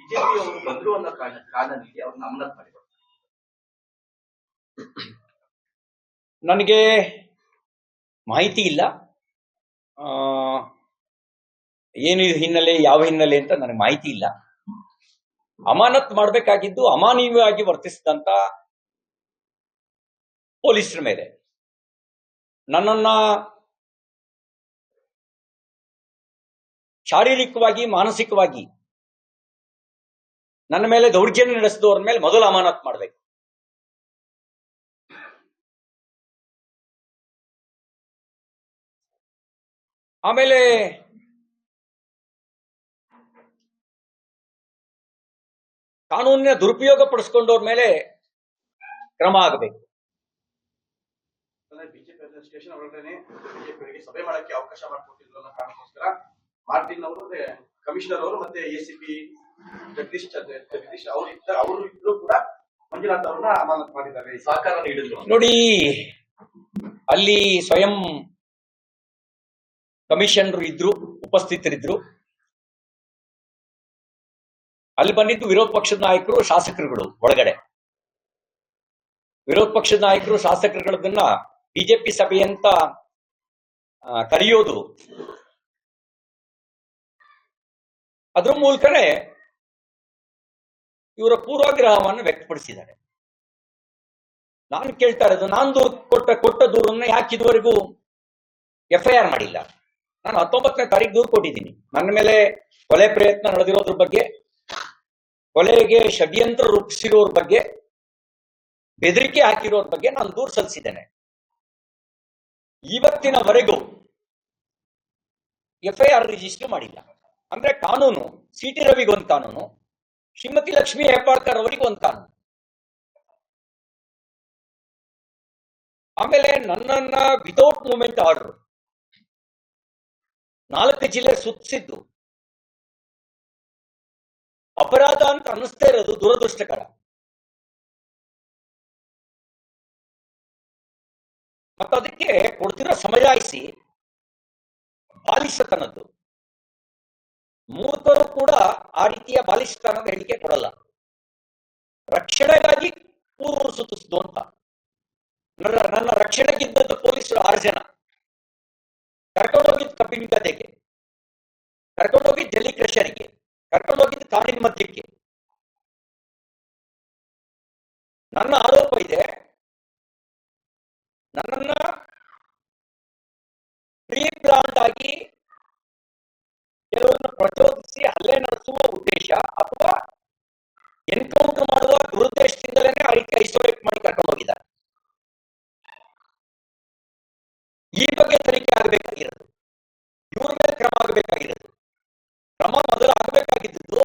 BJP ಅವರು ಬಂದ್ರು ಅನ್ನೋ ಕಾರಣಕ್ಕೆ ಅವ್ರನ್ನ ಅಮಾನತ್ ಮಾಡಿದ್ರು. ನನಗೆ ಮಾಹಿತಿ ಇಲ್ಲ, ಏನು ಹಿನ್ನೆಲೆ, ಯಾವ ಹಿನ್ನೆಲೆ ಅಂತ ನನಗೆ ಮಾಹಿತಿ ಇಲ್ಲ. ಅಮಾನತ್ ಮಾಡಬೇಕಾಗಿದ್ದು ಅಮಾನವೀಯವಾಗಿ ವರ್ತಿಸಿದಂತ ಪೊಲೀಸರ ಮೇಲೆ. ನನ್ನನ್ನ ಶಾರೀರಿಕವಾಗಿ, ಮಾನಸಿಕವಾಗಿ ನನ್ನ ಮೇಲೆ ದೌರ್ಜನ್ಯ ನಡೆಸಿದವ್ರ ಮೇಲೆ ಮೊದಲು ಅಮಾನತ್ ಮಾಡಬೇಕು. ಆಮೇಲೆ ಕಾನೂನಿನ ದುರುಪಯೋಗ ಪಡಿಸ್ಕೊಂಡವ್ರ ಮೇಲೆ ಕ್ರಮ ಆಗಬೇಕು. ಬಿಜೆಪಿ ಸ್ಟೇಷನ್ ಹೊರಗಡೆ ಬಿಜೆಪಿಯವರಿಗೆ ಸಭೆ ಮಾಡಕ್ಕೆ ಅವಕಾಶ ಮಾಡಿಕೊಟ್ಟಿದ್ರು ಅನ್ನೋ ಕಾರಣಕ್ಕೋಸ್ಕರ ಮಾರ್ಟಿನ್ ಅವರು, ಕಮಿಷನರ್ ಅವರು ಮತ್ತೆ ಎಸಿಪಿ ಜಗದೀಶ್ ಅವರು ಇದ್ರು ಕೂಡ ಮಂಜುನಾಥ್ ಅವ್ರನ್ನ ಅಮಾನತ್ ಮಾಡಿದ್ದಾರೆ, ಸಹಕಾರ ನೀಡಿದ್ರು. ನೋಡಿ, ಅಲ್ಲಿ ಸ್ವಯಂ ಕಮಿಷನರ್ ಇದ್ರು, ಉಪಸ್ಥಿತರಿದ್ರು. ಅಲ್ಲಿ ಬಂದಿದ್ದು ವಿರೋಧ ಪಕ್ಷದ ನಾಯಕರು, ಶಾಸಕರುಗಳು. ಒಳಗಡೆ ವಿರೋಧ ಪಕ್ಷದ ನಾಯಕರು, ಶಾಸಕರುಗಳನ್ನ ಬಿಜೆಪಿ ಸಭೆ ಅಂತ ಕರೆಯೋದು, ಅದ್ರ ಮೂಲಕನೇ ಇವರ ಪೂರ್ವಾಗ್ರಹವನ್ನು ವ್ಯಕ್ತಪಡಿಸಿದ್ದಾರೆ. ನಾನು ಕೇಳ್ತಾ ಇರೋದು, ನಾನು ಕೊಟ್ಟ ದೂರನ್ನ ಯಾಕೆ ಇದುವರೆಗೂ FIR ಮಾಡಿಲ್ಲ? ನಾನು 19ನೇ ತಾರೀಕು ದೂರು ಕೊಟ್ಟಿದ್ದೀನಿ. ನನ್ನ ಮೇಲೆ ಕೊಲೆ ಪ್ರಯತ್ನ ನಡೆದಿರೋದ್ರ ಬಗ್ಗೆ, ಕೊಲೆಗೆ ಷಡ್ಯಂತ್ರ ರೂಪಿಸಿರೋರ ಬಗ್ಗೆ, ಬೆದರಿಕೆ ಹಾಕಿರೋರ ಬಗ್ಗೆ ನಾನು ದೂರು ಸಲ್ಲಿಸಿದ್ದೇನೆ. ಇವತ್ತಿನವರೆಗೂ FIR ರಿಜಿಸ್ಟರ್ ಮಾಡಿಲ್ಲ. ಅಂದ್ರೆ ಕಾನೂನು, CT ರವಿಗೊಂದು ಕಾನೂನು, ಶ್ರೀಮತಿ ಲಕ್ಷ್ಮೀ ಹೆಬ್ಬಾಳ್ಕರ್ ಅವರಿಗೆ ಒಂದು ಕಾನೂನು. ಆಮೇಲೆ ನನ್ನನ್ನ ವಿತೌಟ್ ಮೂವ್ಮೆಂಟ್ ಆರ್ಡರ್ 4 ಜಿಲ್ಲೆ ಸುತ್ತಿಸಿದ್ದು ಅಪರಾಧ ಅಂತ ಅನ್ನಿಸ್ತಾ ಇರೋದು ದುರದೃಷ್ಟಕರ. ಮತ್ತು ಅದಕ್ಕೆ ಕೊಡ್ತಿರೋ ಸಮಜಾಯಿಸಿ ಬಾಲಿಶತನದ್ದು. ಮೂರ್ತರು ಕೂಡ ಆ ರೀತಿಯ ಬಾಲಿಶತನದ ಹೇಳಿಕೆ ಕೊಡಲ್ಲ. ರಕ್ಷಣೆಗಾಗಿ ಪೂರ್ವರು ಸುತ್ತಿಸಿದ್ದು ಅಂತ. ನನ್ನ ರಕ್ಷಣೆಗಿದ್ದದ್ದು ಪೊಲೀಸರು 6 ಜನ. ಕರ್ಕೊಂಡೋಗಿದ್ದು ಕಬ್ಬಿನ ಗದ್ದೆಗೆ, ಕರ್ಕೊಂಡೋಗಿದ್ದು ಜಲ್ಲಿ ಕ್ರಷರಿಗೆ, ಕರ್ಕೊಂಡೋಗಿದ್ದು ಕಾಡಿನ ಮಧ್ಯಕ್ಕೆ. ನನ್ನ ಆರೋಪ ಇದೆ, ನನ್ನನ್ನ ಪ್ರೀ ಪ್ಲಾನ್ಡ್ ಆಗಿ ಕೆಲವರನ್ನು ಪ್ರಚೋದಿಸಿ ಹಲ್ಲೆ ನಡೆಸುವ ಉದ್ದೇಶ ಅಥವಾ ಎನ್ಕೌಂಟರ್ ಮಾಡುವ ದುರುದ್ದೇಶದಿಂದಲೇ ಆ ರೀತಿ ಐಸೋಲೇಟ್ ಮಾಡಿ ಕರ್ಕೊಂಡು ಹೋಗಿದ್ದಾರೆ. ಈ ಬಗ್ಗೆ ತನಿಖೆ ಆಗಬೇಕಾಗಿರೋದು, ಇವ್ರ ಮೇಲೆ ಕ್ರಮ ಆಗಬೇಕಾಗಿರೋದು. ಕ್ರಮ ಮೊದಲು ಆಗಬೇಕಾಗಿದ್ದು